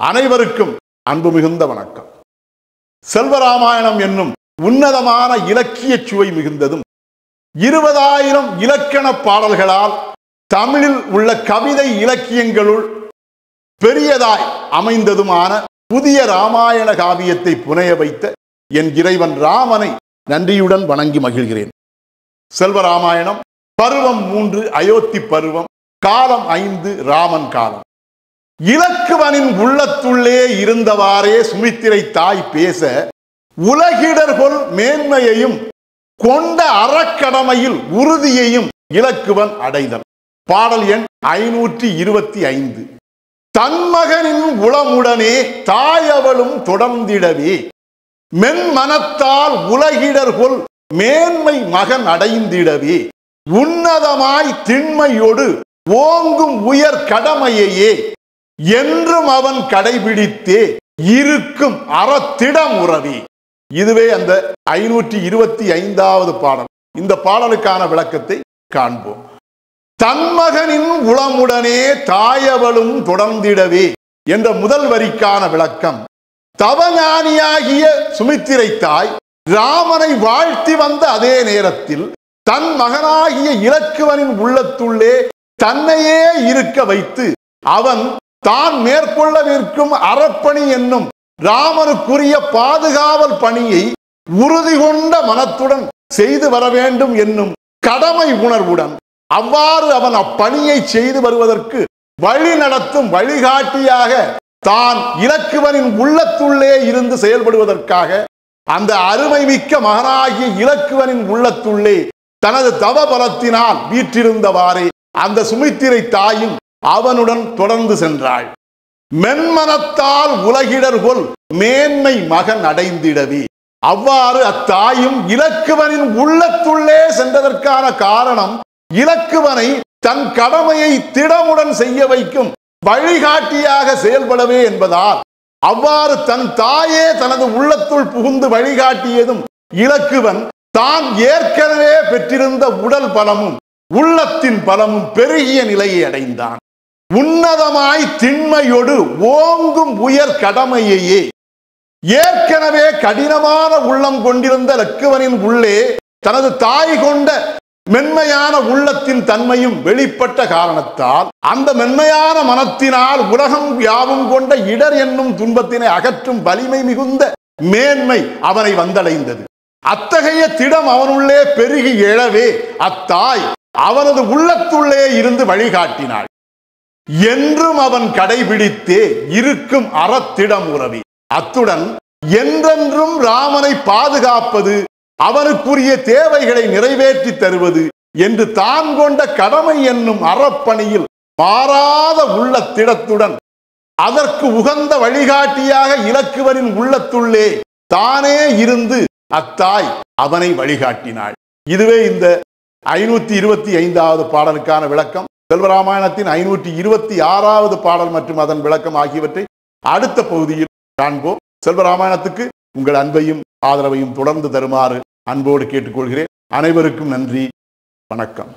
அனைவருக்கும் அன்பு மிகுந்த வணக்கம். செல்வராமாயணம் என்னும் உன்னதமான இலக்கிய சுவை மிகுந்ததும் 20,000 இலக்கண பாடல்களால் தமிழில் உள்ள கவிதை இலக்கியங்களுள் பெரியதாய் அமைந்ததுமான புதிய ராமாயண காவியத்தை புனைய வைத்த என் இறைவன் ராமனை நன்றியுடன் வணங்கி மகிழ்கிறேன். செல்வராமாயணம் பருவம் 3 அயோத்தி பருவம், காலம் 5 ராமன் காலம். இலக்குவனின் உள்ளத்துள்ளே இருந்தவாறே சுமித்திரை தாய் பேச உலகிடர்கொள் மேன்மையையும் கொண்ட அறக்கடமையில் உறுதியையும் இலக்குவன் அடைதல். பாடல் எண் 525. தன்மகனின் உளமுடனே தாயவளும் தொடர்ந்திடவே மென்மனத்தால் உலகிடர்கொள் மேன்மை மகன் அடைந்திடவே உன்னதமாய் திண்மையோடு ஓங்கும் உயர் கடமையையே என்றும் அவன் கடைபிடித்தே இருக்கும் அறத்திடம் உறவி. இதுவே அந்த 525வது பாடல். இந்த பாடலுக்கான விளக்கத்தை காண்போம். தன்மகனின் உளமுடனே தாயவளும் தொடர்ந்திடவே என்ற முதல் வரிக்கான விளக்கம், தவஞானியாகிய சுமித்திரை தாய் ராமனை வாழ்த்தி வந்த அதே நேரத்தில் தன் மகனாகிய இலக்குவனின் உள்ளத்துள்ளே தன்னையே இருக்க வைத்து அவன் தான் மேற்கொள்ளவிருக்கும் அறப்பணி என்னும் ராமனுக்குரிய பாதுகாவல் பணியை உறுதி கொண்ட மனத்துடன் செய்து வர வேண்டும் என்னும் கடமை உணர்வுடன் அவ்வாறு அவன் அப்பணியை செய்து வருவதற்கு வழி நடத்தும் வழிகாட்டியாக தான் இலக்குவனின் உள்ளத்துள்ளே இருந்து செயல்படுவதற்காக அந்த அருமை மிக்க மகனாகிய இலக்குவனின் உள்ளத்துள்ளே தனது தவ பலத்தினால் வீற்றிருந்தவாறே அந்த சுமித்திரை தாயும் அவனுடன் தொடர்ந்து சென்றாள். மென்மனத்தால் உலகிடர்கொள் மேன்மை மகன் அடைந்திடவே. அவ்வாறு அத்தாயும் இலக்குவனின் உள்ளத்துள்ளே சென்றதற்கான காரணம் இலக்குவனை தன் கடமையை திடமுடன் செய்ய வைக்கும் வழிகாட்டியாக செயல்படவே என்பதால் அவ்வாறு தன் தாயே தனது உள்ளத்துள் புகுந்து வழிகாட்டியதும் இலக்குவன் தான் ஏற்கனவே பெற்றிருந்த உடல் பலமும் உள்ளத்தின் பலமும் பெருகிய நிலையை அடைந்தான். உன்னதமாய் திண்மையோடு ஓங்கும் உயர் கடமையையே. ஏற்கனவே கடினமான உள்ளம் கொண்டிருந்த இலக்குவனின் உள்ளே தனது தாய் கொண்ட மென்மையான உள்ளத்தின் தன்மையும் வெளிப்பட்ட காரணத்தால் அந்த மென்மையான மனத்தினால் உலகம் யாவும் கொண்ட இடர் என்னும் துன்பத்தினை அகற்றும் வலிமை மிகுந்த மேன்மை அவனை வந்தடைந்தது. அத்தகைய திடம் அவனுள்ளே பெருகி எழவே அத்தாய் அவனது உள்ளத்துள்ளே இருந்து வழிகாட்டினாள். என்றும் அவன் கடைபிடித்தே இருக்கும் அறத்திடம் உறவி. அத்துடன் என்றென்றும் ராமனை பாதுகாப்பது, அவனுக்குரிய தேவைகளை நிறைவேற்றி தருவது என்று தான் கொண்ட கடமை என்னும் அறப்பணியில் மாறாத உள்ளத்திடத்துடன் அதற்கு உகந்த வழிகாட்டியாக இலக்குவனின் உள்ளத்துள்ளே தானே இருந்து அத்தாய் அவனை வழிகாட்டினாள். இதுவே இந்த 525வது பாடலுக்கான விளக்கம். செல்வராமாயணத்தின் 526வது பாடல் மற்றும் அதன் விளக்கம் ஆகியவற்றை அடுத்த பகுதியில் காண்போம். செல்வராமாயணத்துக்கு உங்கள் அன்பையும் ஆதரவையும் தொடர்ந்து தருமாறு அன்போடு கேட்டுக்கொள்கிறேன். அனைவருக்கும் நன்றி, வணக்கம்.